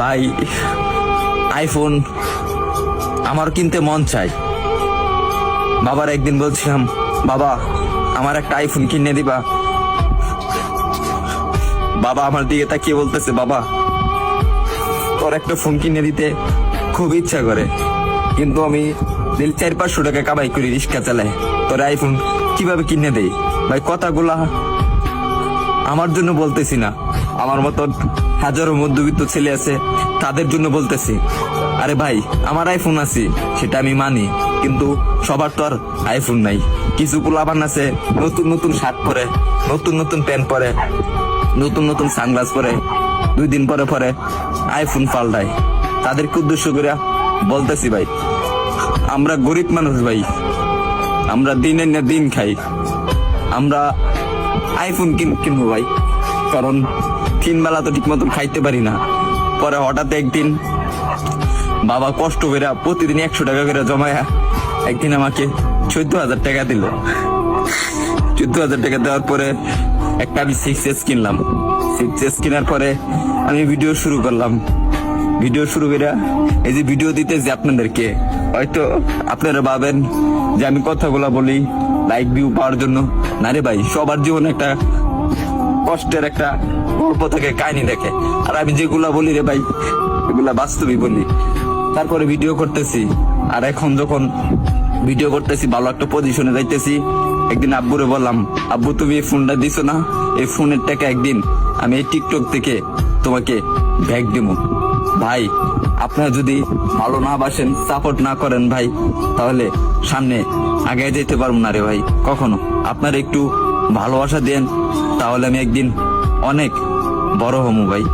ভাই আইফোন আমার কিনতে মন চাই। বাবার একদিন বলছিলাম, বাবা আমার একটা আইফোন কিনে দিবা। বাবা আমার দিকে তাকিয়ে বলতেছে, বাবা তোর একটা ফোন কিনে দিতে খুব ইচ্ছা করে, কিন্তু আমি 400-500 টাকা কামাই করি, রিক্সা চালাই, তোর আইফোন কিভাবে কিনে দেই? ভাই কথাগুলা আমার জন্য বলতেছি না, আমার মতন হাজারো মধ্যবিত্ত ছেলে আছে তাদের জন্য বলতেছি। আরে ভাই আমার আইফোন আছে সেটা আমি মানি, কিন্তু সবার তো আর আইফোন নাই। কিছু পোলাপান আছে নতুন নতুন শার্ট পরে, নতুন নতুন প্যান্ট পরে, নতুন নতুন সানগ্লাস পরে, 2 দিন পরে পরে আইফোন পাল্টায়। তাদেরকে উদ্দেশ্য করে বলতেছি, ভাই আমরা গরিব মানুষ, ভাই আমরা দিনের না দিন খাই, আমরা আইফোন কিনবো ভাই, কারণ 3 বেলা তো ঠিক মতন খাইতে পারি না। পরে হঠাৎ একদিন বাবা কষ্ট করে প্রতিদিন 100 টাকা করে জমায়া একদিন আমাকে 14,000 টাকা দিল। 14,000 টাকা দেওয়ার পরে একটা আমি 6S কিনলাম। 6S কেনার পরে আমি ভিডিও শুরু করলাম। ভিডিও শুরু করে এই যে ভিডিও দিতেছি আপনাদেরকে, হয়তো আপনারা ভাবেন যে আমি কথাগুলা বলি লাইক ভিউ পাওয়ার জন্য। না রে ভাই, সবার জীবনে একটা কষ্টের একটা গল্প থেকে, কাহিনী দেখে, আর আমি যেগুলা বলি রে ভাই এগুলা বাস্তবই বলি। তারপরে ভিডিও করতেছি, আর এখন যখন ভিডিও করতেছি ভালো একটা পজিশনে যাইতেছি, একদিন আব্বুরে বললাম, আব্বু তুমি এই ফোনটা দিছো না, এই ফোনের টাকা একদিন আমি এই টিকটক থেকে তোমাকে ব্যাগ দিব। ভাই আপনারা যদি ভালো না বাসেন, সাপোর্ট না করেন ভাই, তাহলে সামনে আগে যেতে পারবো না রে ভাই কখনো। আপনারা একটু ভালোবাসা দেন, তাহলে আমি একদিন অনেক বড় হবো ভাই।